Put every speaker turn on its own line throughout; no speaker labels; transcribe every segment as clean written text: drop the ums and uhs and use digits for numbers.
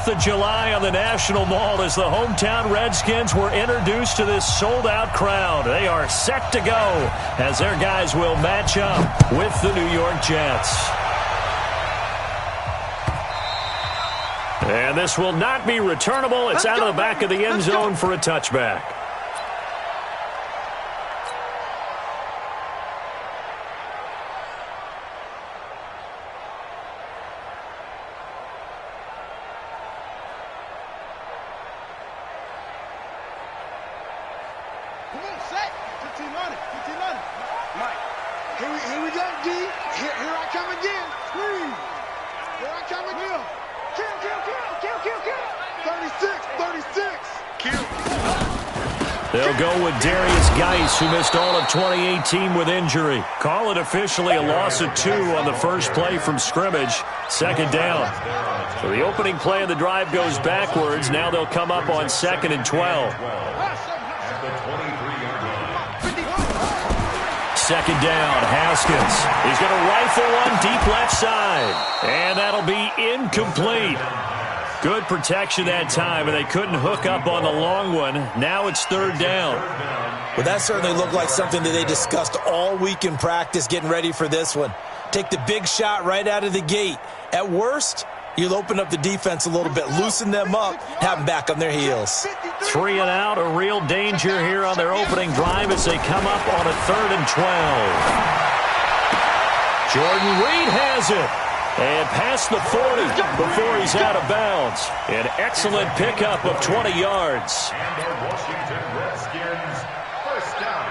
4th of July on the National Mall as the hometown Redskins were introduced to this sold-out crowd. They are set to go as their guys will match up with the New York Jets. And this will not be returnable. It's out of the back of the end zone for a touchback.
Come on, set. 1500. Mike, here we go, D. Here I come again. Squeeze. Here I come again. Kill. 36. Kill.
They'll go with Darius Geis, who missed all of 2018 with injury. Call it officially a loss of 2 on the first play from scrimmage. Second down. So the opening play of the drive goes backwards. Now they'll come up on 2nd and 12. Second down, Haskins. He's going to rifle one deep left side. And that'll be incomplete. Good protection that time, and they couldn't hook up on the long one. Now it's 3rd down.
Well, that certainly looked like something that they discussed all week in practice, getting ready for this one. Take the big shot right out of the gate. At worst, you'll open up the defense a little bit, loosen them up, have them back on their heels.
3 and out, a real danger here on their opening drive as they come up on a 3rd and 12. Jordan Reed has it. And past the 40 before he's out of bounds. An excellent pickup of 20 yards.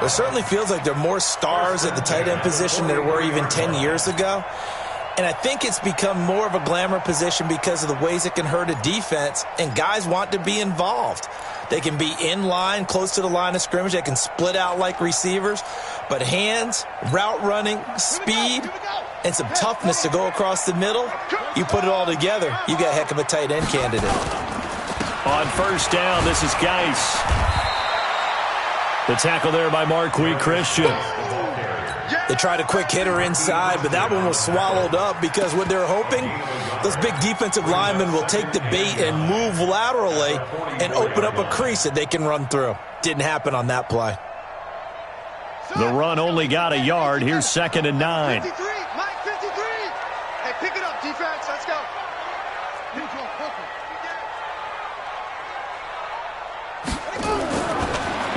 It certainly feels like there are more stars at the tight end position than there were even 10 years ago. And I think it's become more of a glamour position because of the ways it can hurt a defense, and guys want to be involved. They can be in line, close to the line of scrimmage. They can split out like receivers. But hands, route running, speed, and some toughness to go across the middle, you put it all together, you got a heck of a tight end candidate.
On 1st down, this is Geis. The tackle there by Marquis Christian.
They tried a quick hitter inside, but that one was swallowed up because what they're hoping, those big defensive linemen will take the bait and move laterally and open up a crease that they can run through. Didn't happen on that play.
The run only got a yard. Here's 2nd and 9.
53, Mike, 53. Hey, pick it up, defense. Let's go.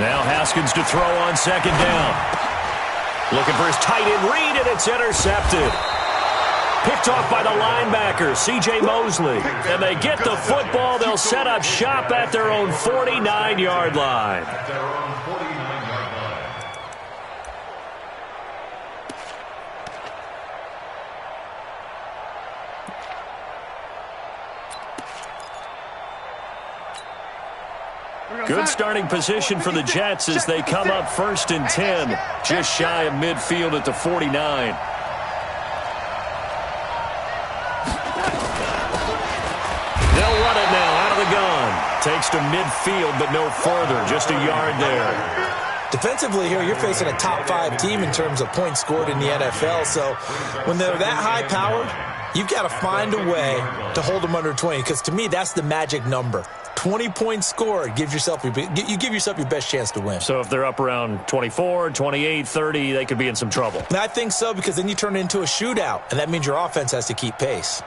Now Haskins to throw on 2nd down. Looking for his tight end read, and it's intercepted. Picked off by the linebacker, C.J. Mosley. And they get the football. They'll set up shop at their own 49-yard line. Good starting position for the Jets as they come up 1st and 10, just shy of midfield at the 49. They'll run it now out of the gun. Takes to midfield, but no further, just a yard there.
Defensively here, you're facing a top 5 team in terms of points scored in the NFL, so when they're that high-powered, you've got to find a way to hold them under 20, because to me, that's the magic number. 20 points scored, you give yourself your best chance to win.
So if they're up around 24, 28, 30, they could be in some trouble.
And I think so, because then you turn it into a shootout, and that means your offense has to keep pace.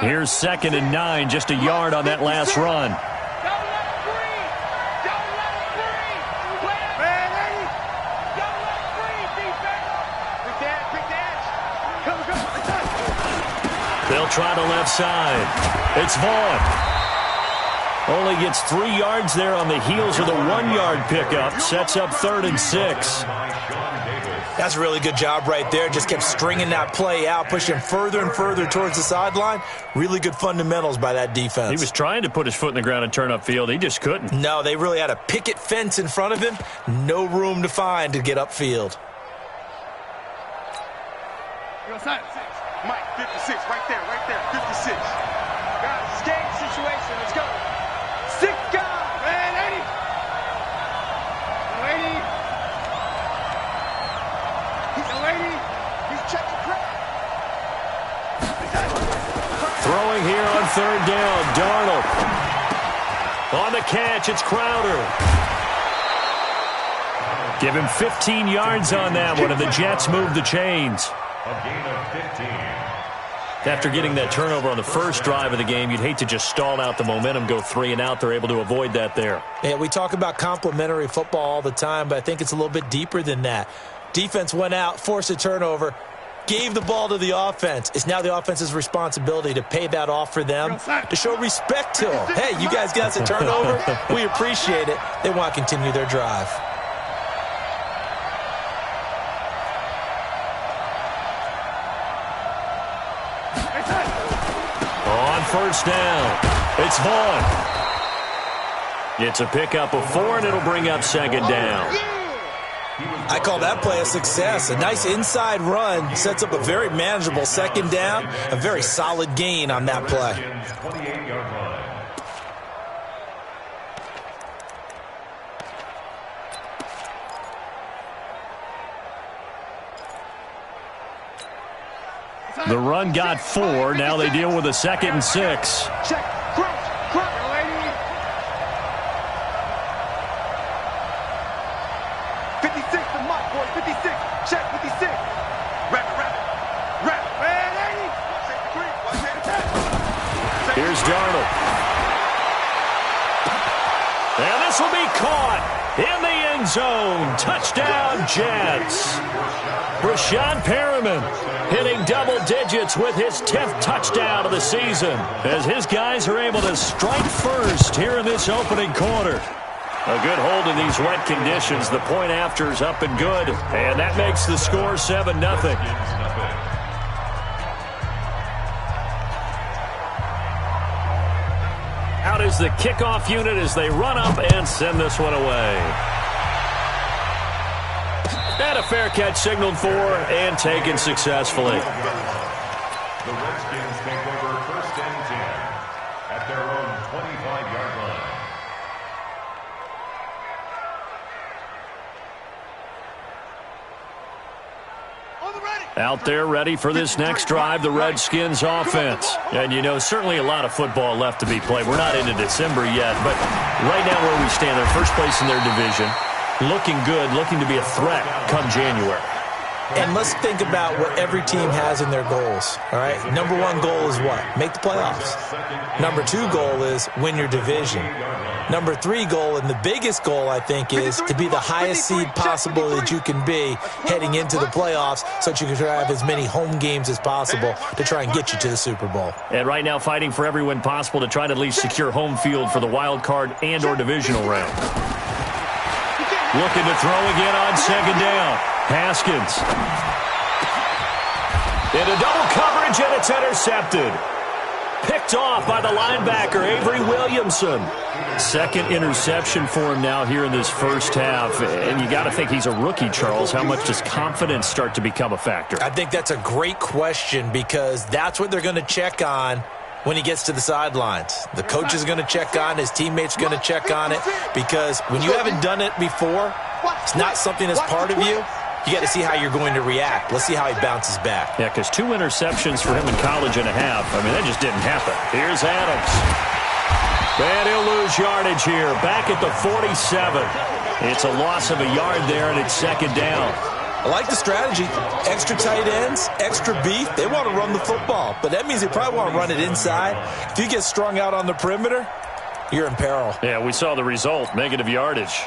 Here's 2nd and 9, just a yard on that last run. They'll try the left side. It's Vaughn. Only gets 3 yards there on the heels of the 1-yard pickup. Sets up 3rd and 6.
That's a really good job right there. Just kept stringing that play out, pushing further and further towards the sideline. Really good fundamentals by that defense.
He was trying to put his foot in the ground and turn upfield. He just couldn't.
No, they really had a picket fence in front of him. No room to find to get upfield.
Mike, 56, right there, 56. Guys, it's game situation. Let's go. 6 guys, man, 80. 80. He's checking crack.
Throwing here on third down. Darnold. On the catch, it's Crowder. Give him 15 yards on that one, and the Jets move the chains.
A gain of 15.
After getting that turnover on the first drive of the game, you'd hate to just stall out the momentum, go 3 and out. They're able to avoid that there.
Yeah, we talk about complementary football all the time, but I think it's a little bit deeper than that. Defense went out, forced a turnover, gave the ball to the offense. It's now the offense's responsibility to pay that off for them, to show respect to them. Hey, you guys got a turnover? We appreciate it. They want to continue their drive.
On first down, it's Vaughn. It's a pickup of 4, and it'll bring up second down.
I call that play a success. A nice inside run sets up a very manageable second down, a very solid gain on that play.
28-yard line.
The run got 4. Now they deal with a 2nd and 6.
Check. Crouch. Lady. 56 to Mike, boy. 56. Check 56. Rapid. Ready.
Here's Darnold. And this will be caught in the end zone. Touchdown, Jets. Rashad Perriman hitting double digits with his 10th touchdown of the season as his guys are able to strike first here in this opening quarter. A good hold in these wet conditions. The point after is up and good, and that makes the score 7-0. Out is the kickoff unit as they run up and send this one away. And a fair catch signaled for and taken successfully.
The Redskins take over 1st and 10 at their own 25-yard line.
Out there ready for this next drive, the Redskins offense. And, you know, certainly a lot of football left to be played. We're not into December yet, but right now where we stand, they're first place in their division. Looking good, looking to be a threat come January.
And let's think about what every team has in their goals, all right? Number 1 goal is what? Make the playoffs. Number 2 goal is win your division. Number 3 goal, and the biggest goal, I think, is to be the highest seed possible that you can be heading into the playoffs so that you can have as many home games as possible to try and get you to the Super Bowl.
And right now fighting for every win possible to try to at least secure home field for the wild card and or divisional round. Looking to throw again on second down. Haskins. Into double coverage, and it's intercepted. Picked off by the linebacker, Avery Williamson. 2nd interception for him now here in this first half. And you got to think he's a rookie, Charles. How much does confidence start to become a factor?
I think that's a great question because that's what they're going to check on when he gets to the sidelines. The coach is going to check on, his teammates are going to check on it, because when you haven't done it before, it's not something that's part of you. You got to see how you're going to react. Let's see how he bounces back.
Yeah, because 2 interceptions for him in college and a half. I mean, that just didn't happen. Here's Adams. And he'll lose yardage here. Back at the 47. It's a loss of a yard there, and it's second down.
I like the strategy. Extra tight ends, extra beef. They want to run the football, but that means they probably want to run it inside. If you get strung out on the perimeter, you're in peril.
Yeah, we saw the result, negative yardage.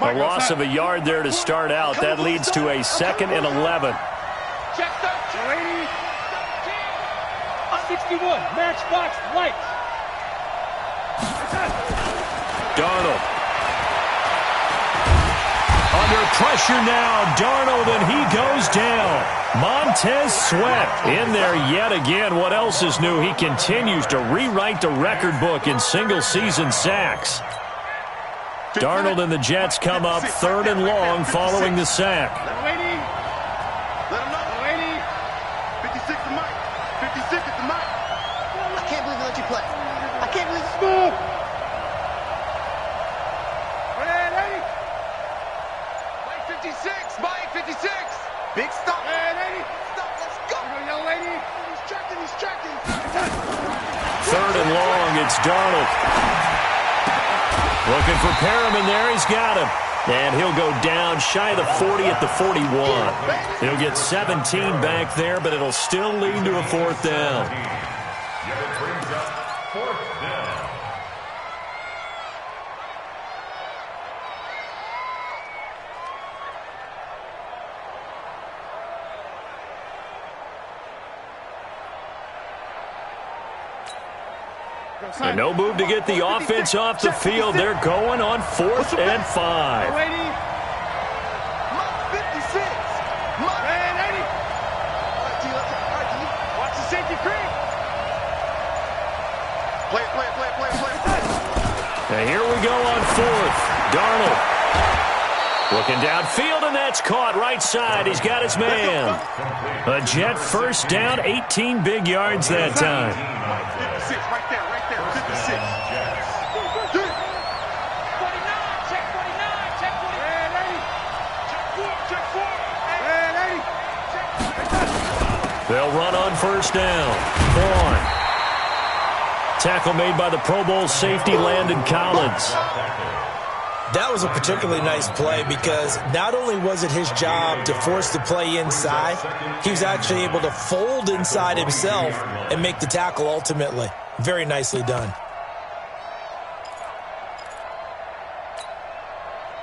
A loss of a yard there to start out. That leads to a 2nd and 11.
Check 13. 61. Matchbox lights.
Darnold. Under pressure now. Darnold, and he goes down. Montez Sweat in there yet again. What else is new? He continues to rewrite the record book in single-season sacks. Darnold and the Jets come up 3rd and long following the sack.
Let him know. 56 to Mike. 56 to Mike.
I can't believe they let you play. I can't
Darnold. Looking for Perriman there. He's got him. And he'll go down shy of the 40 at the 41. He'll get 17 back there, but it'll still lead to a fourth down.
It brings up fourth down.
And no move to get the offense off the field. They're going on 4th and 5.
Mike 56. Mike 80. Watch the safety creep. Play.
And here we go on 4th. Darnold. Looking downfield, and that's caught right side. He's got his man. A Jet first down, 18 big yards that time.
56, right there, 56. 49, check 49, check 49. Check 4.
They'll run on first down. Vaughn. Tackle made by the Pro Bowl safety Landon Collins.
That was a particularly nice play because not only was it his job to force the play inside, he was actually able to fold inside himself and make the tackle ultimately. Very nicely done.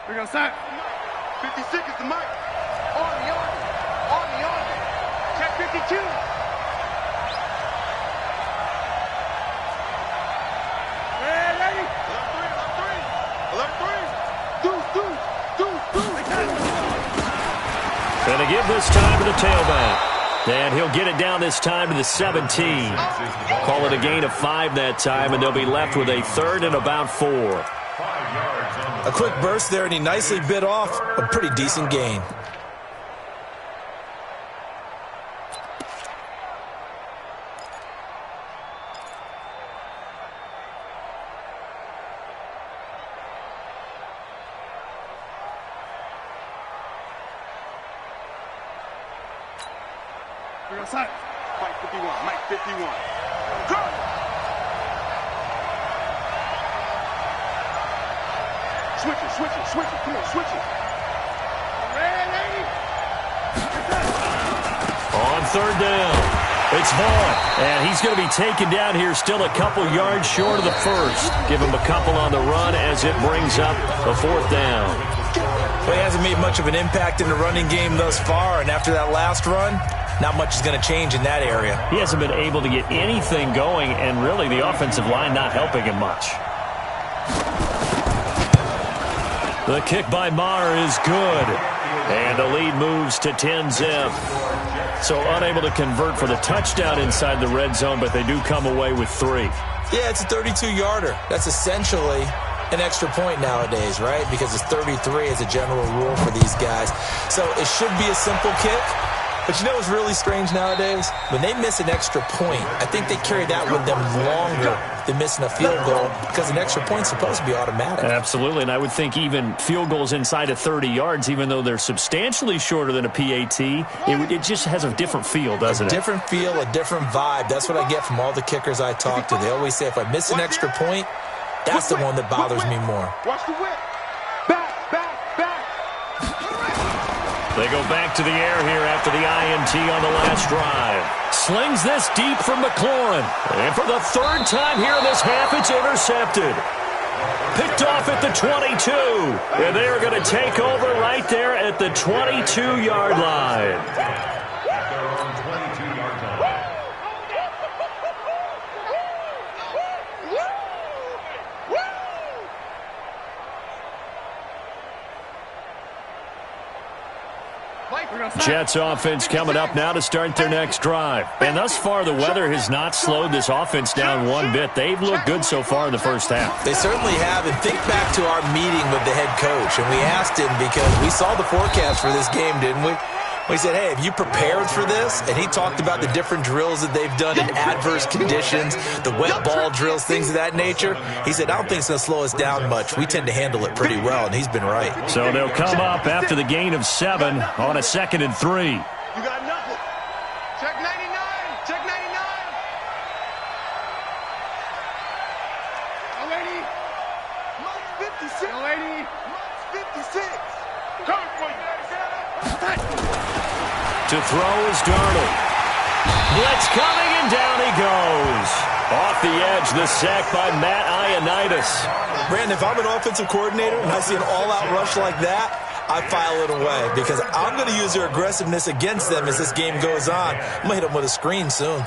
We're going to start. 56 is the mic. On the. Check 52.
And to give this time to the tailback. And he'll get it down this time to the 17. Call it a gain of 5 that time, and they'll be left with a 3rd and about 4.
A quick burst there, and he nicely bit off a pretty decent gain.
We're outside. Mike 51. Go! Switch it. Come on, switch it. Ready?
On 3rd down, it's Vaughn. And he's going to be taken down here still a couple yards short of the 1st. Give him a couple on the run as it brings up a 4th down.
Well, he hasn't made much of an impact in the running game thus far, and after that last run, not much is going to change in that area.
He hasn't been able to get anything going, and really the offensive line not helping him much. The kick by Maher is good. And the lead moves to 10-zip. So unable to convert for the touchdown inside the red zone, but they do come away with 3.
Yeah, it's a 32-yarder. That's essentially an extra point nowadays, right? Because it's 33 as a general rule for these guys. So it should be a simple kick. But you know what's really strange nowadays? When they miss an extra point, I think they carry that with them longer than missing a field goal because an extra point's supposed to be automatic.
Absolutely, and I would think even field goals inside of 30 yards, even though they're substantially shorter than a PAT, it just has a different feel, doesn't it?
A different feel, a different vibe. That's what I get from all the kickers I talk to. They always say if I miss an extra point, that's the one that bothers me more.
Watch the whip. Back.
They go back to the air here after the INT on the last drive. Slings this deep from McLaurin. And for the 3rd time here in this half, it's intercepted. Picked off at the 22. And they are going to take over right there at the 22-yard line.
At their own 22-yard line.
Jets offense coming up now to start their next drive. And thus far, the weather has not slowed this offense down one bit. They've looked good so far in the first half.
They certainly have. And think back to our meeting with the head coach. And we asked him because we saw the forecast for this game, didn't we? We said, hey, have you prepared for this? And he talked about the different drills that they've done in adverse conditions, the wet ball drills, things of that nature. He said, I don't think it's going to slow us down much. We tend to handle it pretty well, and he's been right.
So they'll come up after the gain of 7 on a 2nd and 3.
You got nothing. Check 99. Much 56. Much 56. Coming for you.
To throw is Darnold. Blitz coming, and down he goes. Off the edge, the sack by Matt Ioannidis.
Brandon, if I'm an offensive coordinator and I see an all-out rush like that, I file it away because I'm going to use their aggressiveness against them as this game goes on. I'm going to hit them with a screen soon.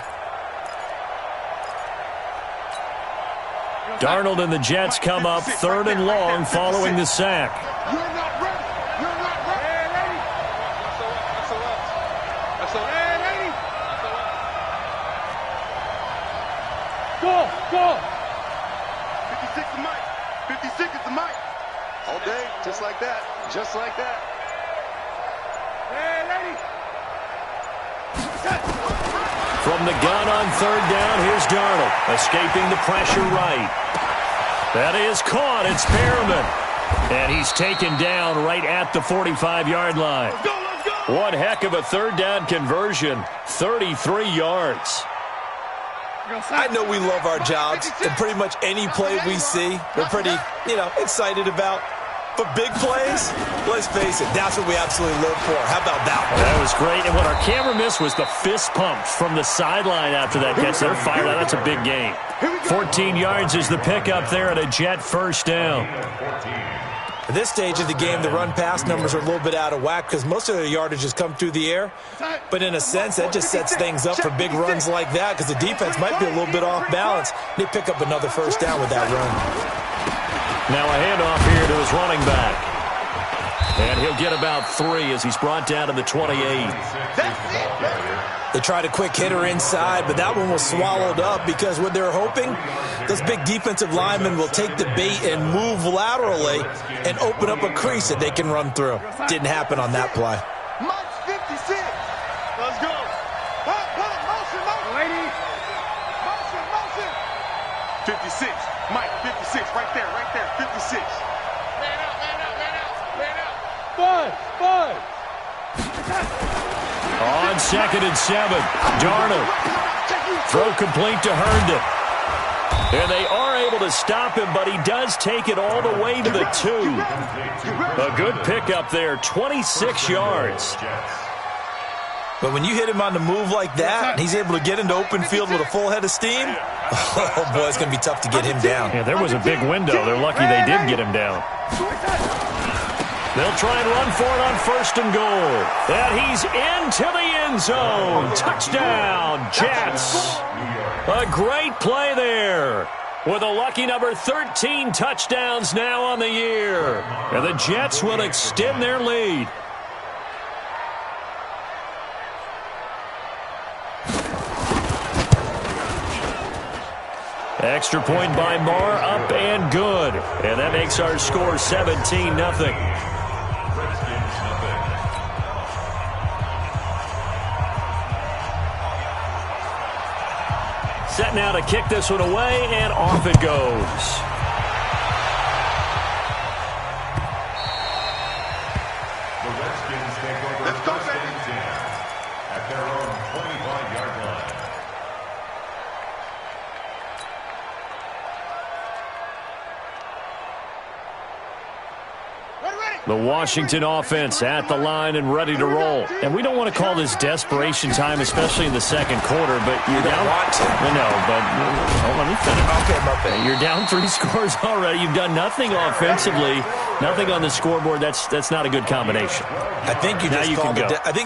Darnold and the Jets come up 3rd and long following the sack.
You're not ready. You're not ready. Hey, lady. That's all. Hey, lady. Go. 56 is Mike. 56 is the Mike. All day, just like that. Just like that. Hey, lady.
From the gun on 3rd down, here's Darnold, escaping the pressure right. That is caught. It's Perriman. And he's taken down right at the 45-yard line.
Let's go.
One heck of a 3rd down conversion, 33 yards.
I know we love our jobs, and pretty much any play we see, we're pretty, excited about. But big plays, let's face it, that's what we absolutely live for. How about that one?
That was great. And what our camera missed was the fist pump from the sideline after that catch. They're fired out. That's a big game. 14 yards is the pickup there at a Jet 1st down.
At this stage of the game, the run-pass numbers are a little bit out of whack because most of their yardage has come through the air. But in a sense, that just sets things up for big runs like that because the defense might be a little bit off balance. They pick up another 1st down with that run.
Now a handoff here to his running back. And he'll get about 3 as he's brought down to the 28.
They tried a quick hitter inside, but that one was swallowed up because what they're hoping, those big defensive linemen will take the bait and move laterally and open up a crease that they can run through. Didn't happen on that play.
Mike's 56. Let's go. Motion. Lady. Motion. 56. Mike, 56. Right there. 56. Man out. Five.
On 2nd and 7, Darnold. Throw complete to Herndon. And they are able to stop him, but he does take it all the way to the 2. A good pickup there, 26 yards.
But when you hit him on the move like that, and he's able to get into open field with a full head of steam, oh, boy, it's going to be tough to get him down.
Yeah, there was a big window. They're lucky they did get him down. They'll try and run for it on 1st and goal. And he's into the end zone. Touchdown, Jets. A great play there. With a lucky number 13 touchdowns now on the year. And the Jets will extend their lead. Extra point by Marr, up and good. And that makes our score 17-0. Set now to kick this one away, and off it goes.
The Redskins take over 1st and 10 at their own 25-yard line.
The Washington offense at the line and ready to roll. And we don't want to call this desperation time, especially in the 2nd quarter, but you're down. No, but let me finish.
Okay, my bad.
You're down 3 scores already. You've done nothing offensively, nothing on the scoreboard. That's not a good combination.
I think you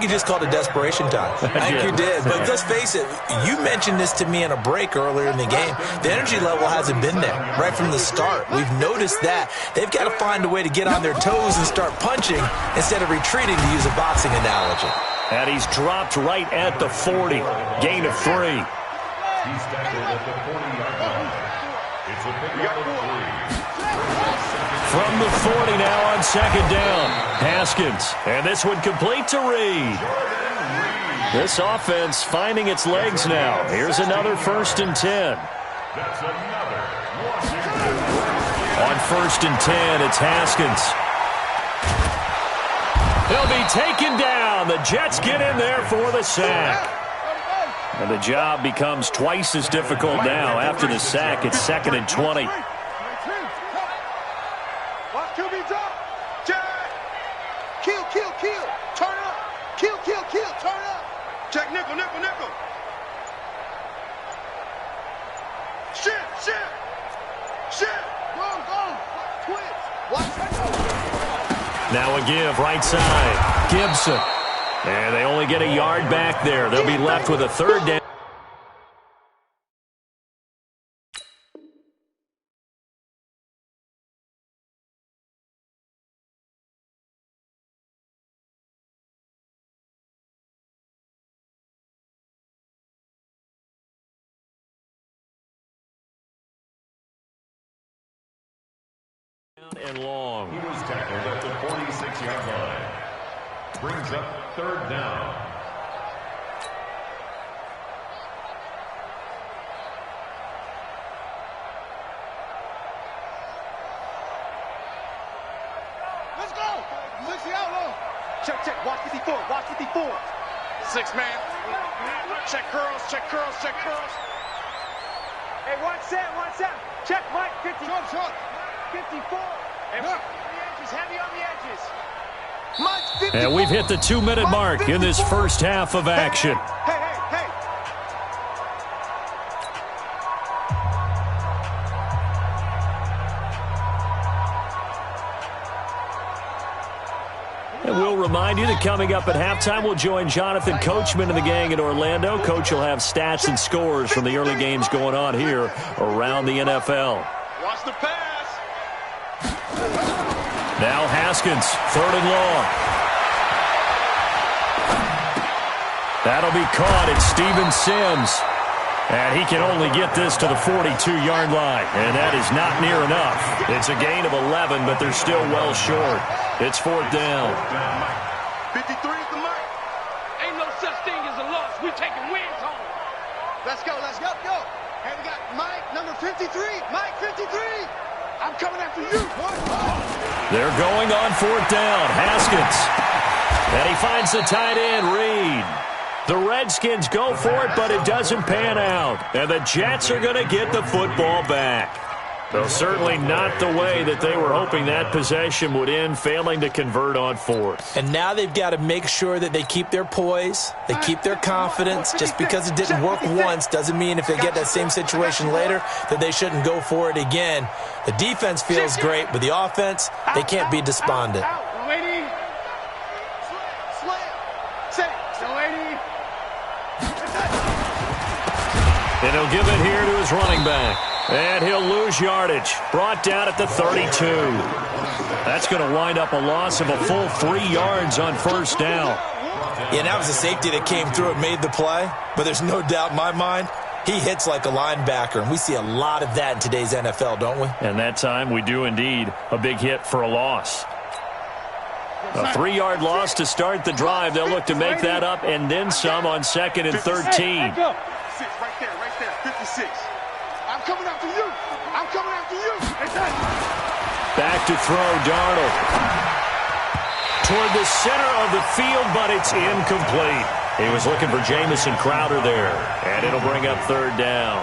just called it desperation time. I think you did. But let's face it, you mentioned this to me in a break earlier in the game. The energy level hasn't been there right from the start. We've noticed that. They've got to find a way to get on their toes and start punching instead of retreating, to use a boxing analogy.
And he's dropped right at the 40. Gain of 3.
He's tackled at the 40-yard line. It's a pickup of 3.
From the 40 now on 2nd down. Haskins. And this one complete to Reed. This offense finding its legs now. Here's another 1st and 10.
That's another
On 1st and 10, it's Haskins. He'll be taken down. The Jets get in there for the sack. And the job becomes twice as difficult now. After the sack, it's 2nd and 20.
Kill, turn up. Check nickel, nickel, nickel. Shift. Go. Twitch. Watch that.
Now a give, right side. Gibson. And they only get a yard back there. They'll be left with a third down. And long.
He was tackled at the 46-yard line. Brings up third down.
Let's go. 60 outlaw. Check. Watch 54. 6 man. Check curls.
Hey, one set. Check, Mike. 50.
Short.
54. And on the edges, heavy on the edges.
Mike, 54.
And we've hit the 2-minute mark in this first half of action.
Hey.
And we'll remind you that coming up at halftime, we'll join Jonathan Coachman and the gang in Orlando. Coach will have stats and scores from the early games going on here around the NFL.
Watch the pass.
Now Haskins, third and long. That'll be caught at Steven Sims. And he can only get this to the 42-yard line. And that is not near enough. It's a gain of 11, but they're still well short. It's fourth down.
53 is the mark.
Ain't no such thing as a loss. We taking wins home.
Let's go. Hey, we got Mike, number 53. Mike, 53. I'm coming after you.
They're going on fourth down. Haskins. And he finds the tight end, Reed. The Redskins go for it, but it doesn't pan out. And the Jets are going to get the football back. Though certainly not the way that they were hoping that possession would end, failing to convert on fourth.
And now they've got to make sure that they keep their poise, they keep their confidence. Just because it didn't work once doesn't mean if they get that same situation later that they shouldn't go for it again. The defense feels great, but the offense, they can't be despondent.
Lady.
And he'll give it here to his running back. And he'll lose yardage. Brought down at the 32. That's going to wind up a loss of a full 3 yards on first down.
Yeah, that was a safety that came through and made the play. But there's no doubt in my mind, he hits like a linebacker. And we see a lot of that in today's NFL, don't we?
And that time we do indeed a big hit for a loss. A 3-yard loss to start the drive. They'll look to make that up and then some on 2nd and 13.
Right there, 56. I'm coming after you.
Back to throw, Darnold. Toward the center of the field, but it's incomplete. He was looking for Jamison Crowder there, and it'll bring up third down.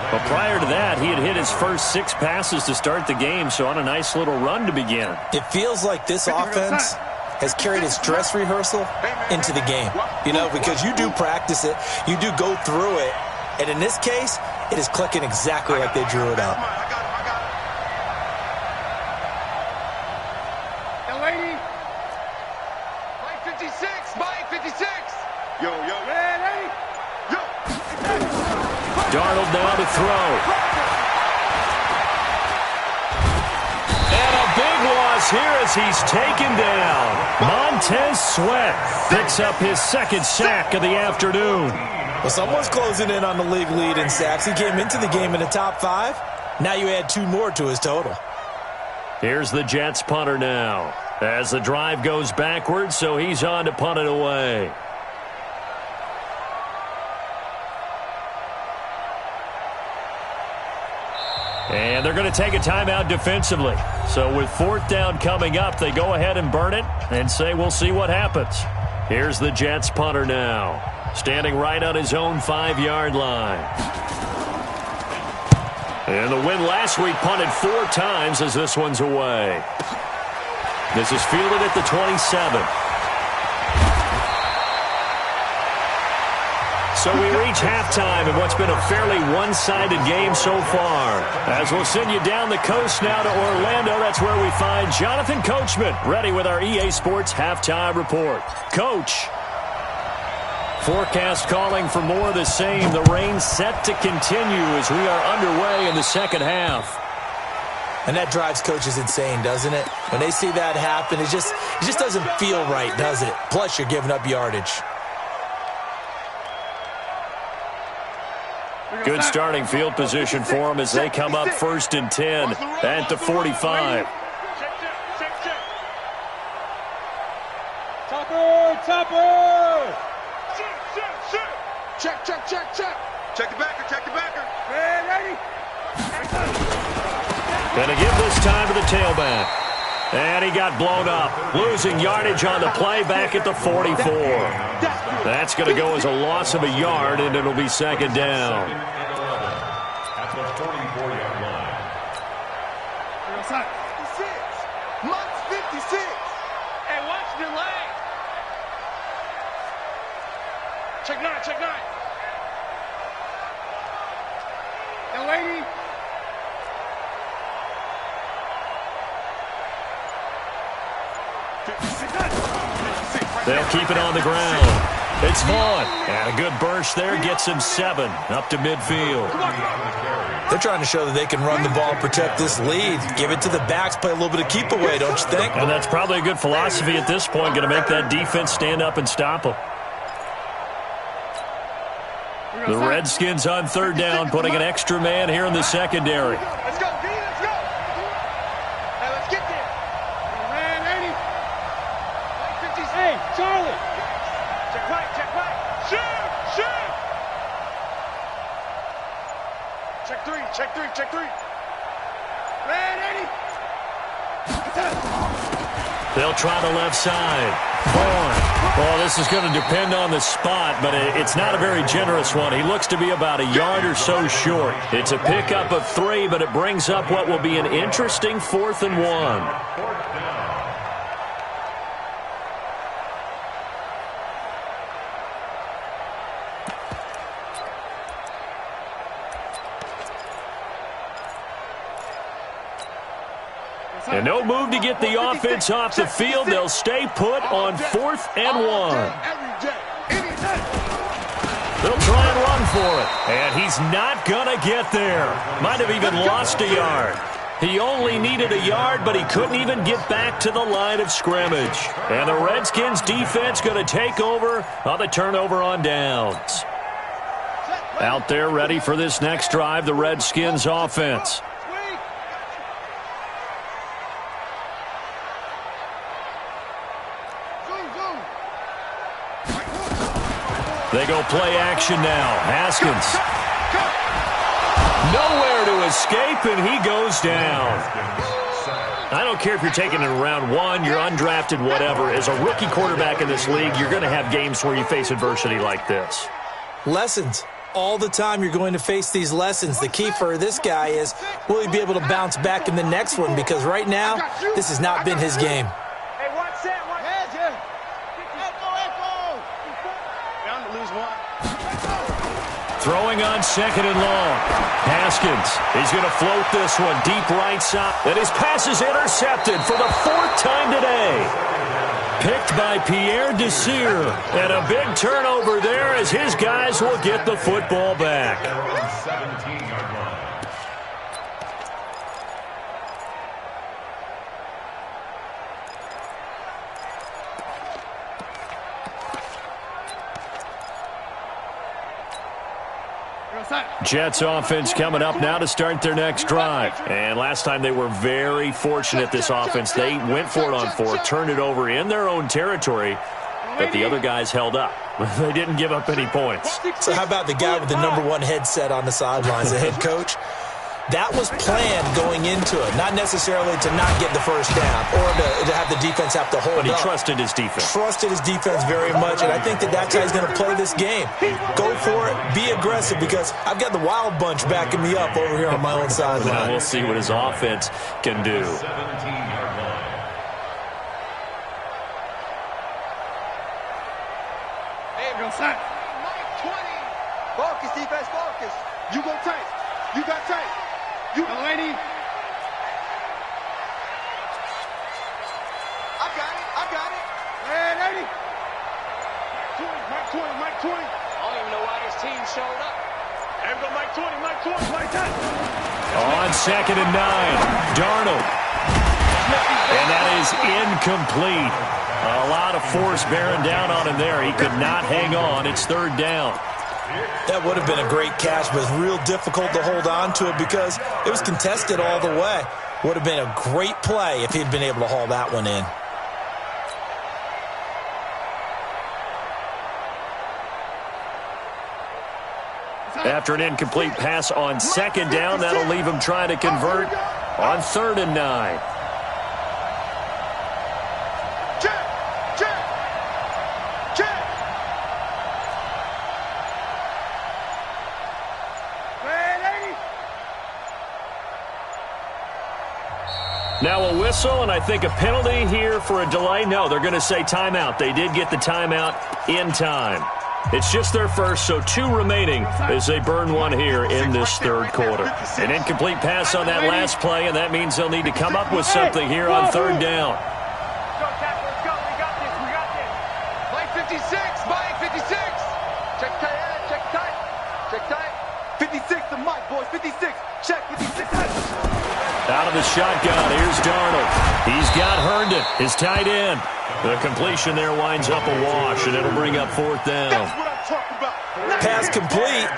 But prior to that, he had hit his first 6 passes to start the game, so on a nice little run to begin.
It feels like this offense has carried its dress rehearsal into the game. You know, because you do practice it, you do go through it, and in this case, it is clicking exactly like they drew it up.
The lady. Mike 56. Mike 56.
Yo.
Lady.
Darnold now to throw. And a big loss here as he's taken down. Montez Sweat picks up his 2nd sack of the afternoon.
Well, someone's closing in on the league lead in sacks. He came into the game in the top 5. Now you add 2 more to his total.
Here's the Jets punter now. As the drive goes backwards, so he's on to punt it away. And they're going to take a timeout defensively. So with 4th down coming up, they go ahead and burn it and say we'll see what happens. Here's the Jets punter now. Standing right on his own 5-yard line. And the win last week punted 4 times as this one's away. This is fielded at the 27. So we reach halftime in what's been a fairly one-sided game so far. As we'll send you down the coast now to Orlando, that's where we find Jonathan Coachman, ready with our EA Sports halftime report. Coach. Forecast calling for more of the same. The rain set to continue as we are underway in the second half.
And that drives coaches insane, doesn't it? When they see that happen, it just doesn't feel right, does it? Plus, you're giving up yardage.
Good starting field position for them as they come up 1st and 10 at the 45.
Topper!
Check.
Check the backer. Ready?
Gonna give this time to the tailback. And he got blown up. Losing yardage on the play back at the 44. That's going to go as a loss of a yard, and it'll be second down.
At the 44-yard line.
56. Months 56.
Hey, watch the leg. Check 9. Young lady.
They'll keep it on the ground. It's Vaughn. And a good burst there gets him 7 up to midfield.
They're trying to show that they can run the ball, protect this lead. Give it to the backs, play a little bit of keep away, don't you think?
And that's probably a good philosophy at this point. Going to make that defense stand up and stop them. The Redskins on 3rd down, putting an extra man here in the secondary.
Let's go, D. Let's go. Hey, let's get there. Man, 80. Hey, Charlie. Check right. Shoot. Check 3. Man, 80.
They'll try the left side. Vaughn. Well, this is going to depend on the spot, but it's not a very generous one. He looks to be about a yard or so short. It's a pickup of 3, but it brings up what will be an interesting 4th and 1. And no move to get the offense off the field. They'll stay put on 4th and 1. They'll try and run for it. And he's not going to get there. Might have even lost a yard. He only needed a yard, but he couldn't even get back to the line of scrimmage. And the Redskins defense going to take over on the turnover on downs. Out there ready for this next drive, the Redskins offense. They go play action now. Haskins. Nowhere to escape, and he goes down. I don't care if you're taking it in round 1, you're undrafted, whatever. As a rookie quarterback in this league, you're going to have games where you face adversity like this.
Lessons. All the time you're going to face these lessons. The key for this guy is, will he be able to bounce back in the next one? Because right now, this has not been his game.
Hey, watch that.
Throwing on 2nd and long. Haskins, he's going to float this one deep right side. And his pass is intercepted for the 4th time today. Picked by Pierre Desir. And a big turnover there as his guys will get the football back.
17-yard line.
Jets offense coming up now to start their next drive. And last time they were very fortunate, this offense. They went for it on 4th, turned it over in their own territory, but the other guys held up. They didn't give up any points.
So how about the guy with the #1 headset on the sidelines, the head coach? That was planned going into it, not necessarily to not get the first down or to have the defense have to hold up.
But he trusted his defense.
Trusted his defense very much, and I think that's how he's going to play this game. Go for it, be aggressive, because I've got the wild bunch backing me up over here on my own sideline.
Well, we'll see what his offense can do.
17-yard line.
Hey, go, son. defense focus.
You go tight. You got tight. You, lady.
I got it.
Man, 80. Mike 20.
I don't even know why this team showed up.
There we go, Mike 20, Mike 10.
On 2nd and 9, Darnold. And that is incomplete. A lot of force bearing down on him there. He could not hang on. It's 3rd down.
That would have been a great catch, but it's real difficult to hold on to it because it was contested all the way. Would have been a great play if he'd been able to haul that one in.
After an incomplete pass on 2nd down, that'll leave him trying to convert on 3rd and 9.
Check. Man, 80.
Now a whistle, and I think a penalty here for a delay. No, they're going to say timeout. They did get the timeout in time. It's just their first, so 2 remaining as they burn one here in this 3rd quarter. An incomplete pass on that last play, and that means they'll need to come up with something here on 3rd down.
Let's go, Tackle. Let's go. We got this. Mike 56. Mike 56. Check tight. Check tight.
56 to Mike, boys. 56. Check 56.
Out of the shotgun, here's Darnold. He's got Herndon, his tight end. The completion there winds up a wash, and it'll bring up 4th down.
That's what I'm talking about.
Pass complete,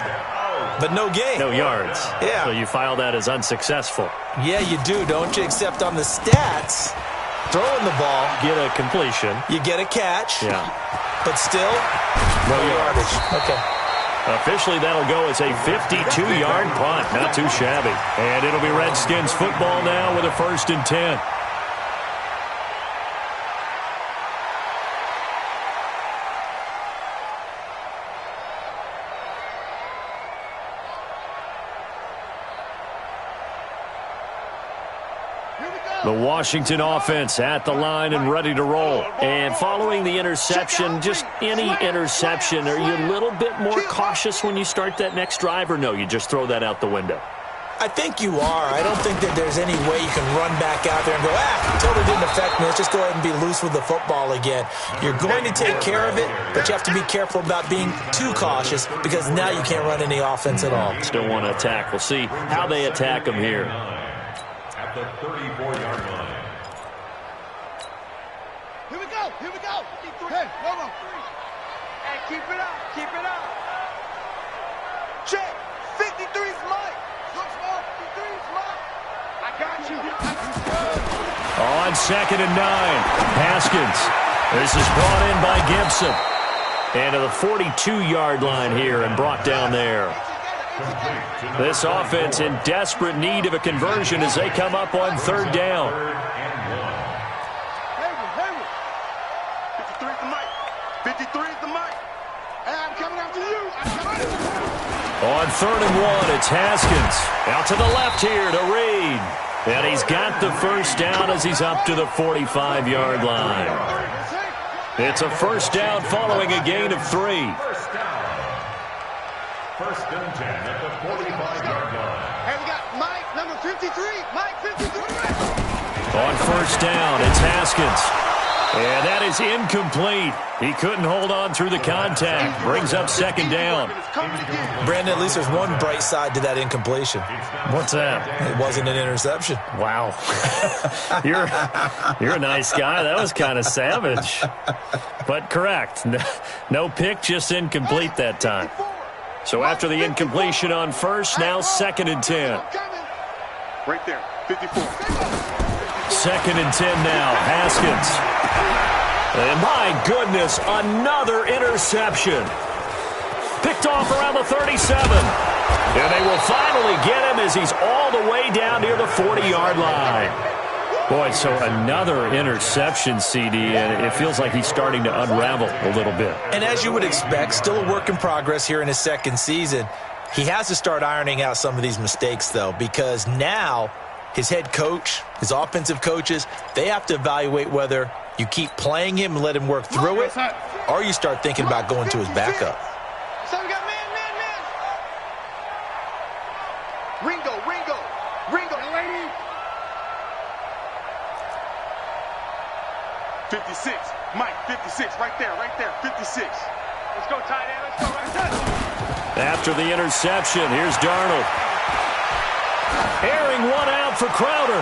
but no gain.
No yards.
Yeah.
So you file that as unsuccessful.
Yeah, you do, don't you? Except on the stats, throwing the ball,
Get a completion.
you get a catch,
Yeah.
but still, no yardage. Okay.
Officially, that'll go as a 52-yard punt. Not too shabby. And it'll be Redskins football now with a 1st and 10. The Washington offense at the line and ready to roll. And following the interception, just any interception, are you a little bit more cautious when you start that next drive, or no, you just throw that out the window?
I think you are. I don't think that there's any way you can run back out there and go, totally didn't affect me. Let's just go ahead and be loose with the football again. You're going to take care of it, but you have to be careful about being too cautious because now you can't run any offense at all.
Still want to attack. We'll see how they attack them here.
At the 34-yard line.
Here we go. Hey, come on.
Hey, keep it up.
Check. 53's Mike. Look small. 53's Mike. I got you.
On 2nd and 9, Haskins. This is brought in by Gibson. And to the 42-yard line here and brought down there. This offense in desperate need of a conversion as they come up on 3rd down.
Hayward. 53's the Mike. 53's the Mike. Hey, I'm coming after you.
On 3rd and 1, it's Haskins. Out to the left here to Reed. And he's got the 1st down as he's up to the 45-yard line. It's a 1st down following a gain of 3.
1st and 10 at the 45-yard line.
Hey, we got Mike, number 53. Mike, 53.
On 1st down, it's Haskins. And that is incomplete. He couldn't hold on through the contact. Brings up 2nd down.
Brandon, at least there's one bright side to that incompletion.
What's that?
It wasn't an interception.
Wow. You're a nice guy. That was kind of savage. But correct. No pick, just incomplete that time. So after the incompletion on 1st, now 2nd and 10.
Right there, 54.
2nd and 10 now, Haskins. And my goodness, another interception. Picked off around the 37. And they will finally get him as he's all the way down near the 40-yard line. Boy, so another interception, CD, and it feels like he's starting to unravel a little bit.
And as you would expect, still a work in progress here in his 2nd season. He has to start ironing out some of these mistakes, though, because now his head coach, his offensive coaches, they have to evaluate whether you keep playing him and let him work through it, or you start thinking about going to his backup.
So we got man.
56. Mike, 56. Right there, 56. Let's go, tight end. Let's go, right there.
After the interception, here's Darnold. Airing one out for Crowder.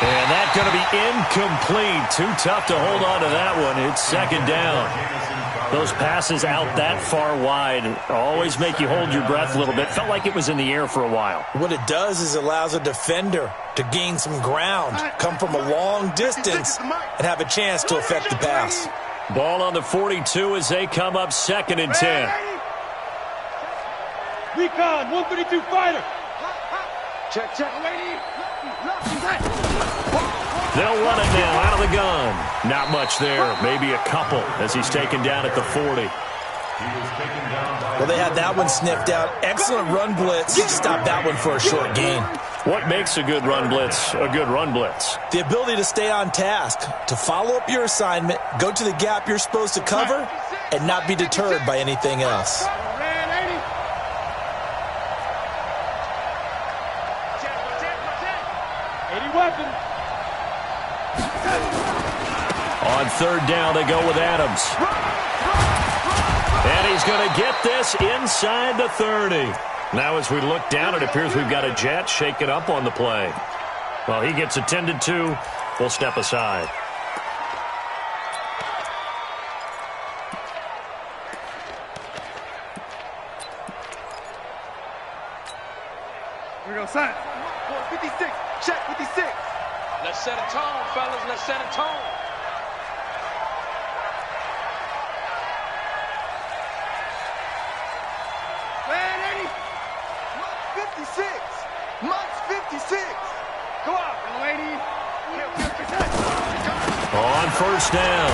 And that's going to be incomplete. Too tough to hold on to that one. It's second down. Those passes out that far wide always make you hold your breath a little bit. Felt like it was in the air for a while.
What it does is it allows a defender to gain some ground, come from a long distance, and have a chance to affect the pass.
Ball on the 42 as they come up 2nd and 10.
Recon, 132 fighter. Check, check.
They'll run it now out of the gun. Not much there. Maybe a couple as he's taken down at the 40.
Well, they had that one sniffed out. Excellent run blitz. Stop that one for a short gain.
What makes a good run blitz a good run blitz?
The ability to stay on task, to follow up your assignment, go to the gap you're supposed to cover, and not be deterred by anything else.
80 weapon.
On 3rd down, they go with Adams. And he's going to get this inside the 30. Now as we look down, it appears we've got a Jet shaking up on the play. Well, he gets attended to. We'll step aside.
Here we go, sign. 56, check 56. Let's set a tone, fellas. Let's set a tone. Man, 80. 56. Mike's 56. Go out, lady.
On 1st down,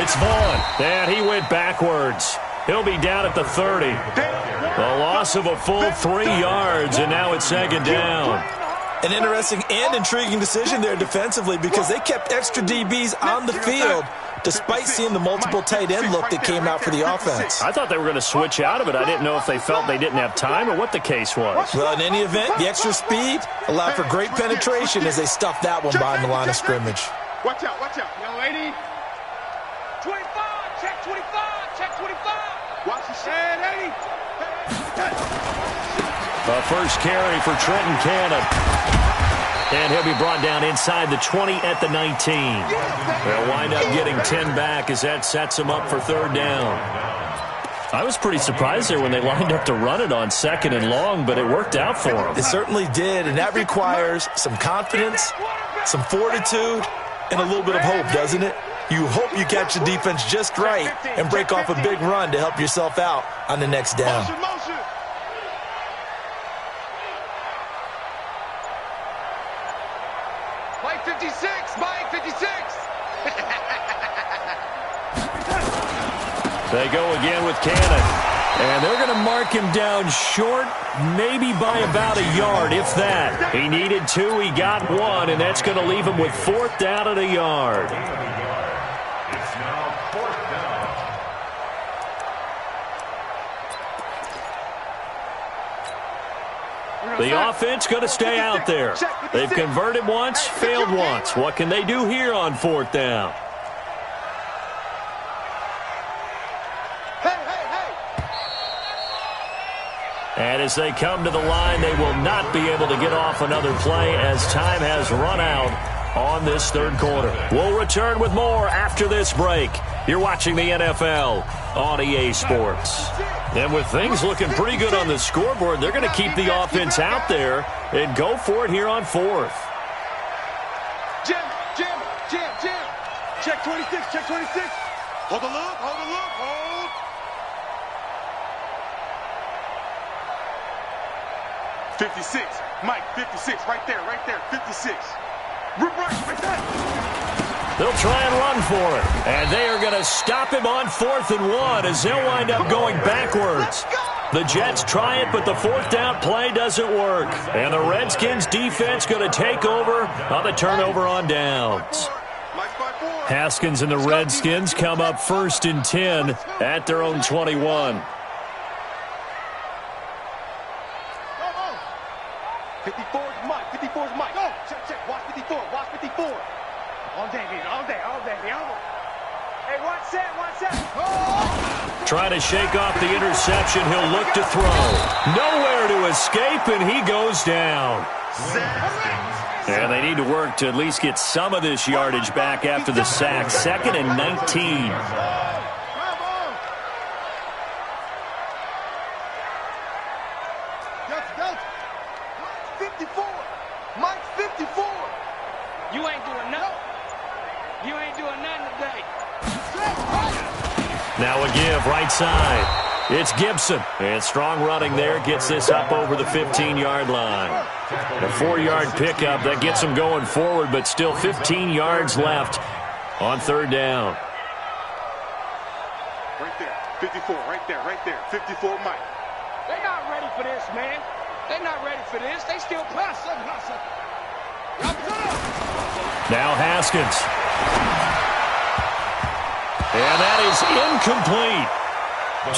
it's Vaughn. And he went backwards. He'll be down at the 30. A loss of a full 3 yards, and now it's 2nd down.
An interesting and intriguing decision there defensively because they kept extra DBs on the field despite seeing the multiple tight end look that came out for the offense.
I thought they were going to switch out of it. I didn't know if they felt they didn't have time or what the case was.
Well, in any event, the extra speed allowed for great penetration as they stuffed that one behind the line of scrimmage.
Watch out, watch out. Young lady. 25, check 25, check 25. Watch the shit, 80.
A first carry for Trenton Cannon. And he'll be brought down inside the 20 at the 19. They'll wind up getting 10 back as that sets them up for 3rd down. I was pretty surprised there when they lined up to run it on 2nd and long, but it worked out for them.
It certainly did, and that requires some confidence, some fortitude, and a little bit of hope, doesn't it? You hope you catch the defense just right and break off a big run to help yourself out on the next down.
Mike 56, Mike 56.
They go again with Cannon. And they're going to mark him down short, maybe by about a yard, if that. He needed 2, he got 1, and that's going to leave him with 4th down at a yard.
It's now 4th down.
The offense going to stay out there. They've converted once, failed once. What can they do here on 4th down? And as they come to the line, they will not be able to get off another play as time has run out on this 3rd quarter. We'll return with more after this break. You're watching the NFL on EA Sports. And with things looking pretty good on the scoreboard, they're going to keep the offense out there and go for it here on 4th.
Jim. Check 26, check 26. Hold the look, hold. 56, Mike, 56, right there, 56. Right there.
They'll try and run for it. And they are going to stop him on 4th and 1 as they'll wind up going backwards. The Jets try it, but the 4th down play doesn't work. And the Redskins defense going to take over on the turnover on downs. Haskins and the Redskins come up 1st and 10 at their own 21.
54's Mike. Go. Check. Watch 54. All day, baby. All day. Hey, one set.
Trying to shake off the interception. He'll look to throw. Nowhere to escape, and he goes down. And they need to work to at least get some of this yardage back after the sack. 2nd and 19.
Mike's 54. You ain't doing nothing. You ain't doing nothing today.
Now a give, right side. It's Gibson. And strong running there gets this up over the 15-yard line. A 4-yard pickup that gets him going forward, but still 15 yards left on 3rd down.
Right there. 54. Right there. 54, Mike.
They're not ready for this, man. They're not ready for this. They still pass.
Now Haskins. And that is incomplete.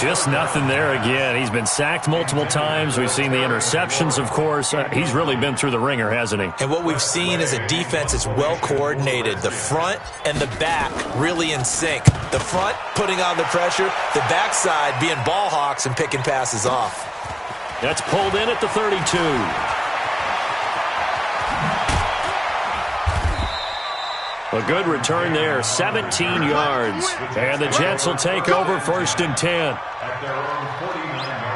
Just nothing there again. He's been sacked multiple times. We've seen the interceptions, of course. He's really been through the ringer, hasn't he?
And what we've seen is a defense that's well coordinated. The front and the back really in sync. The front putting on the pressure, the backside being ball hawks and picking passes off.
That's pulled in at the 32. A good return there, 17 yards. And the Jets will take over 1st and 10.
At their own 49-yard line.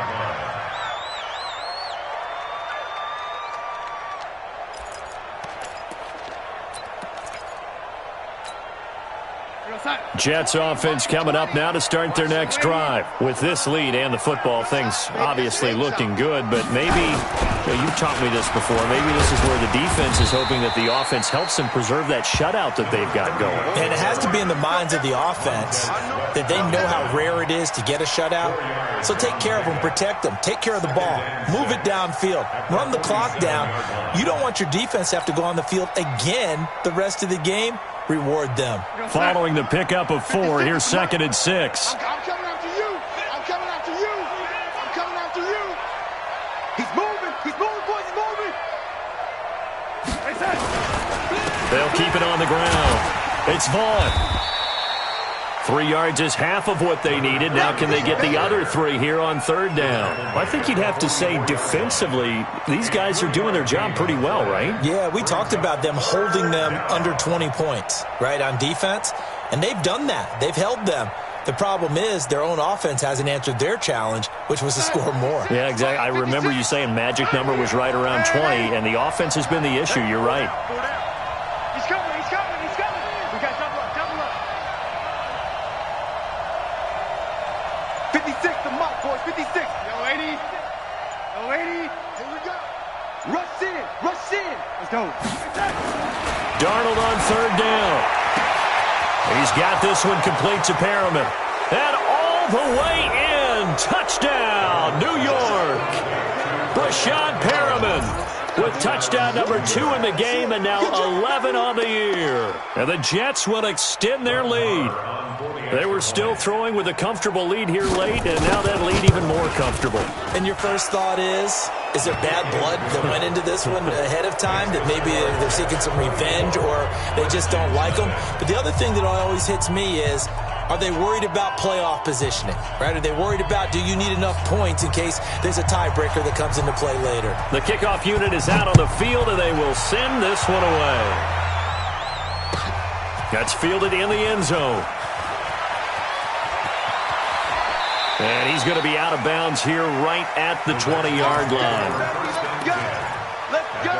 Jets offense coming up now to start their next drive. With this lead and the football, things obviously looking good, but maybe, you've taught me this before, maybe this is where the defense is hoping that the offense helps them preserve that shutout that they've got going.
And it has to be in the minds of the offense that they know how rare it is to get a shutout. So take care of them, protect them, take care of the ball, move it downfield, run the clock down. You don't want your defense to have to go on the field again the rest of the game. Reward them.
Following the pickup of 4, here's 2nd and 6.
I'm coming after you. I'm coming after you. I'm coming after you. He's moving. He's moving, boys. He's moving.
They'll keep it on the ground. It's Vaughn. 3 yards is half of what they needed. Now can they get the other 3 here on 3rd down? I think you'd have to say defensively, these guys are doing their job pretty well, right?
Yeah, we talked about them holding them under 20 points, right, on defense. And they've done that. They've held them. The problem is their own offense hasn't answered their challenge, which was to score more.
Yeah, exactly. I remember you saying magic number was right around 20, and the offense has been the issue. You're right.
He's coming. We got double up.
56 to Mike, boys. 56. Yo, 80. Here we go. Rush in. Let's go.
Darnold on 3rd down. He's got this one complete to Perriman. And all the way in. Touchdown, New York. Brashad Perriman with touchdown number 2 in the game and now 11 on the year. And the Jets will extend their lead. They were still throwing with a comfortable lead here late, and now that lead even more comfortable.
And your first thought is there bad blood that went into this one ahead of time, that maybe they're seeking some revenge or they just don't like them? But the other thing that always hits me is, are they worried about playoff positioning, right? Are they worried about, do you need enough points in case there's a tiebreaker that comes into play later?
The kickoff unit is out on the field, and they will send this one away. That's fielded in the end zone. And he's going to be out of bounds here right at the 20-yard line.
Let's go.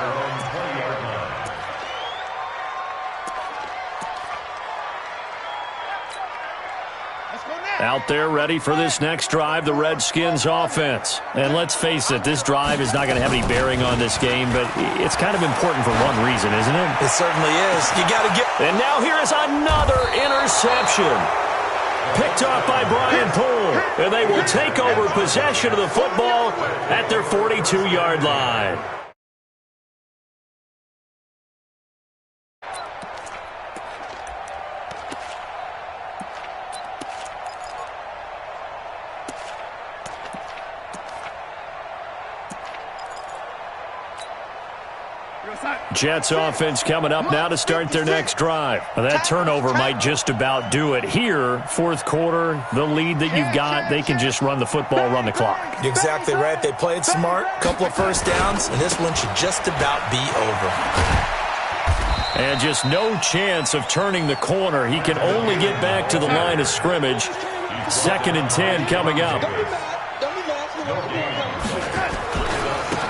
Out there ready for this next drive, the Redskins offense. And let's face it, this drive is not going to have any bearing on this game, but it's kind of important for one reason, isn't it?
It certainly is. You got to get...
And now here is another interception. Picked off by Brian Poole, and they will take over possession of the football at their 42-yard line.
You're outside.
Jets offense coming up now to start their next drive. Well, that turnover might just about do it. Here, fourth quarter, the lead that you've got, they can just run the football, run the clock.
You're exactly right. They played smart, couple of first downs, and this one should just about be over.
And just no chance of turning the corner. He can only get back to the line of scrimmage. 2nd and 10 coming up.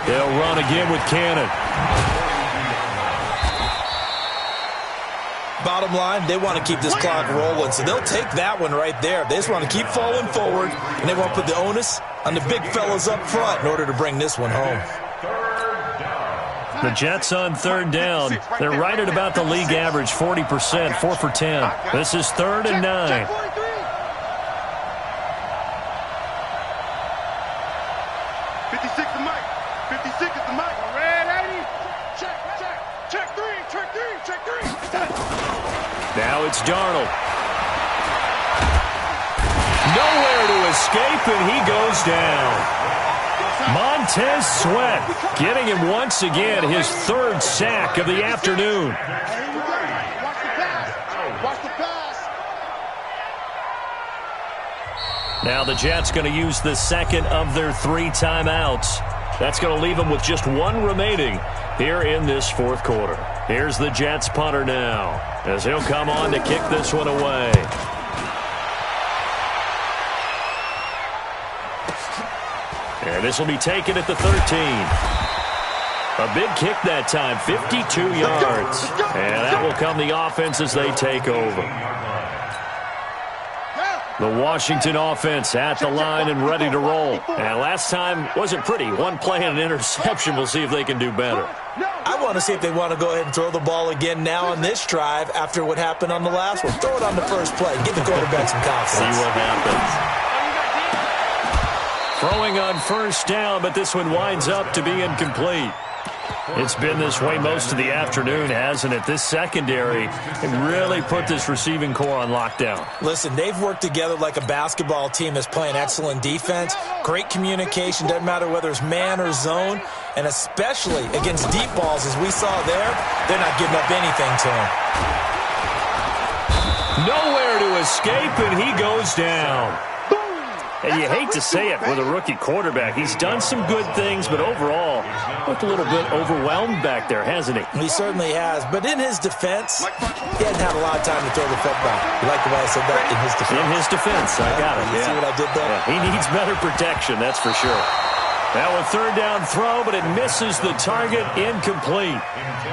They'll run again with Cannon.
Bottom line, they want to keep this clock rolling, so they'll take that one right there. They just want to keep falling forward, and they want to put the onus on the big fellas up front in order to bring this one home.
The Jets on 3rd down. They're right at about the league average, 40%, 4 for 10. This is 3rd and 9. Now it's Darnold. Nowhere to escape, and he goes down. Montez Sweat getting him once again his 3rd sack of the afternoon. Now the Jets going to use the 2nd of their 3 timeouts. That's going to leave them with just 1 remaining here in this 4th quarter. Here's the Jets punter now, as he'll come on to kick this one away. And this will be taken at the 13. A big kick that time, 52 yards. And that will come the offense as they take over. The Washington offense at the line and ready to roll. And last time wasn't pretty. 1 play and an interception. We'll see if they can do better.
I want to see if they want to go ahead and throw the ball again now on this drive after what happened on the last one. Throw it on the first play. Give the quarterback some confidence.
See what happens. Throwing on 1st down, but this one winds up to be incomplete. It's been this way most of the afternoon, hasn't it? This secondary can really put this receiving core on lockdown.
Listen, they've worked together like a basketball team that's playing excellent defense. Great communication, doesn't matter whether it's man or zone. And especially against deep balls, as we saw there, they're not giving up anything to him. Nowhere to escape, and he goes down.
And you hate to say it with a rookie quarterback. He's done some good things, but overall, looked a little bit overwhelmed back there, hasn't he?
He certainly has. But in his defense, he hadn't had a lot of time to throw the football. You like the way I said that? In his defense.
In his defense. I got it.
You see what I did there?
Yeah, he needs better protection, that's for sure. Now a 3rd down throw, but it misses the target. Incomplete.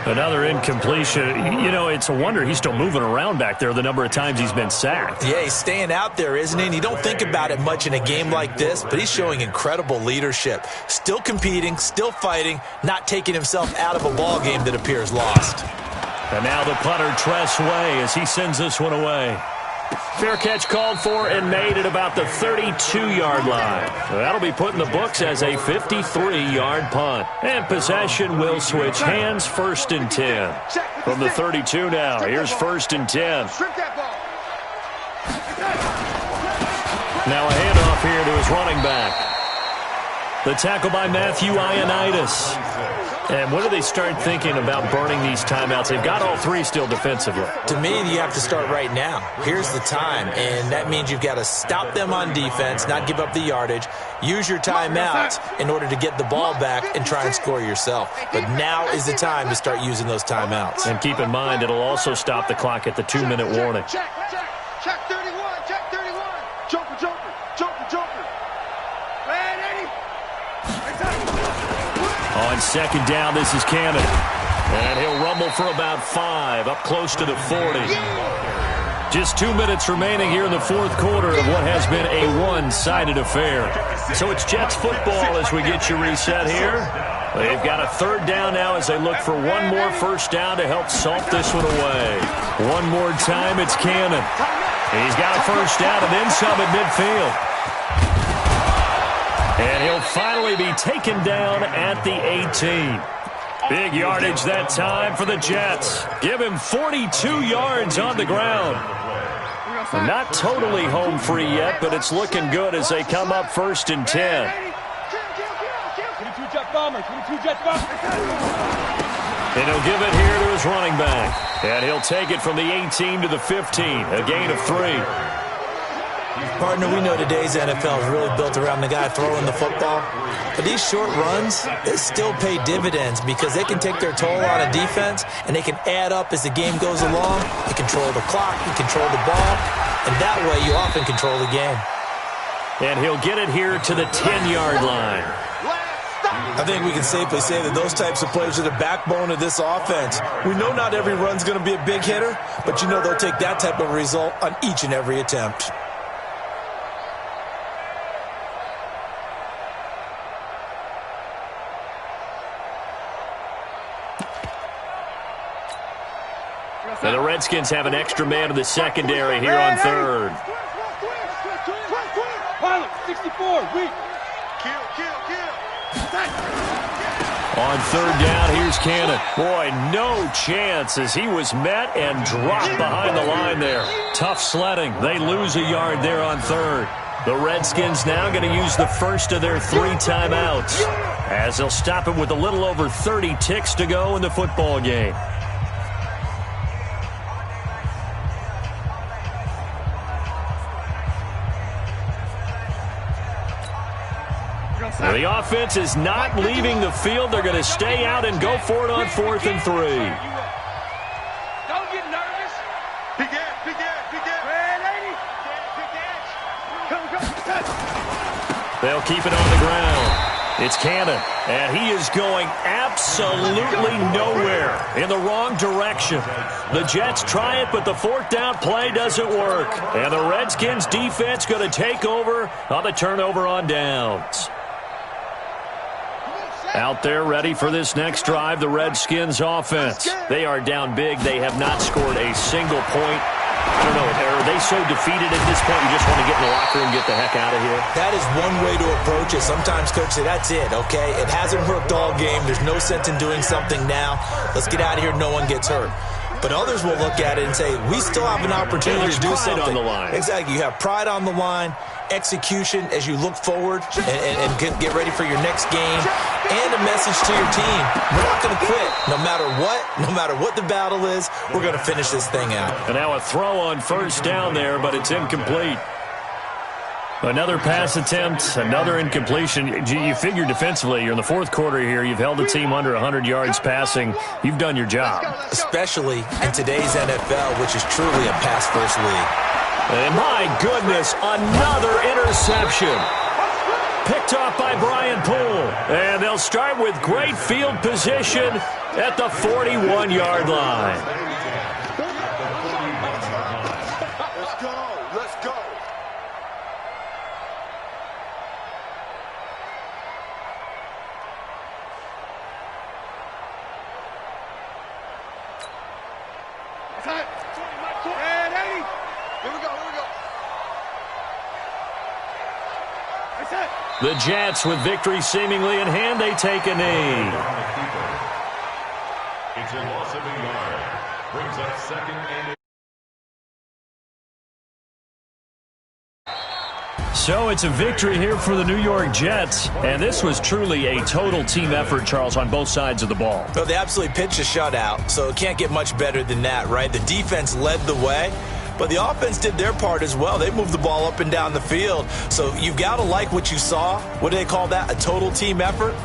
Another incompletion. You know, it's a wonder he's still moving around back there the number of times he's been sacked.
Yeah, he's staying out there, isn't he? And you don't think about it much in a game like this, but he's showing incredible leadership. Still competing, still fighting, not taking himself out of a ball game that appears lost.
And now the punter, Tress Way, as he sends this one away. Fair catch called for and made at about the 32-yard line. That'll be put in the books as a 53-yard punt. And possession will switch hands, 1st and 10. From the 32 now, here's 1st and 10. Now a handoff here to his running back. The tackle by Matthew Ioannidis. And when do they start thinking about burning these timeouts? They've got all 3 still defensively.
To me, you have to start right now. Here's the time, and that means you've got to stop them on defense, not give up the yardage, use your timeouts in order to get the ball back and try and score yourself. But now is the time to start using those timeouts.
And keep in mind, it'll also stop the clock at the 2-minute warning.
Check 31, check 31. Joker, joker, joker, joker. Man, Eddie.
On 2nd down, this is Cannon. And he'll rumble for about 5, up close to the 40. Just 2 minutes remaining here in the 4th quarter of what has been a one-sided affair. So it's Jets football as we get you reset here. They've got a 3rd down now as they look for 1 more 1st down to help salt this one away. One more time, it's Cannon. He's got a 1st down and then some at midfield. And he'll finally be taken down at the 18. Big yardage that time for the Jets. Give him 42 yards on the ground. Not totally home free yet, but it's looking good as they come up 1st and 10.
22 Jet Bombers, 22 Jet Bombers.
And he'll give it here to his running back. And he'll take it from the 18 to the 15, a gain of 3.
Partner, we know today's NFL is really built around the guy throwing the football. But these short runs, they still pay dividends because they can take their toll on a defense and they can add up as the game goes along. You control the clock, you control the ball, and that way you often control the game.
And he'll get it here to the 10-yard line.
I think we can safely say that those types of plays are the backbone of this offense. We know not every run's going to be a big hitter, but you know they'll take that type of result on each and every attempt.
And the Redskins have an extra man in the secondary here on third.
Pilot, 64, weak. Kill.
On third down, here's Cannon. Boy, no chance as he was met and dropped behind the line there. Tough sledding. They lose a yard there on third. The Redskins now going to use the first of their 3 timeouts as they'll stop it with a little over 30 ticks to go in the football game. Now the offense is not leaving the field. They're going to stay out and go for it on 4th and 3.
Don't get nervous. Big edge. Red 80. Come.
They'll keep it on the ground. It's Cannon, and he is going absolutely nowhere in the wrong direction. The Jets try it, but the 4th down play doesn't work. And the Redskins defense going to take over on the turnover on downs. Out there ready for this next drive, the Redskins offense. They are down big. They have not scored a single point. I don't know, are they so defeated at this point you just want to get in the locker room and get the heck out of here?
That is one way to approach it. Sometimes coaches say, that's it, okay? It hasn't worked all game. There's no sense in doing something now. Let's get out of here. No one gets hurt. But others will look at it and say, we still have an opportunity to do something.
On the line.
Exactly. You have pride on the line, execution as you look forward and get ready for your next game, and a message to your team. We're not going to quit. No matter what the battle is, we're going to finish this thing out.
And now a throw on first down there, but it's incomplete. Another pass attempt, another incompletion. You figure defensively, you're in the 4th quarter here. You've held the team under 100 yards passing. You've done your job.
Especially in today's NFL, which is truly a pass-first league.
And my goodness, another interception. Picked off by Brian Poole. And they'll start with great field position at the 41-yard line.
Let's go.
The Jets, with victory seemingly in hand, they take a knee.
It's a loss of a yard. Brings up 2nd and...
So it's a victory here for the New York Jets, and this was truly a total team effort, Charles, on both sides of the ball.
Well, they absolutely pitched a shutout, so it can't get much better than that, right? The defense led the way, but the offense did their part as well. They moved the ball up and down the field, so you've got to like what you saw. What do they call that? A total team effort?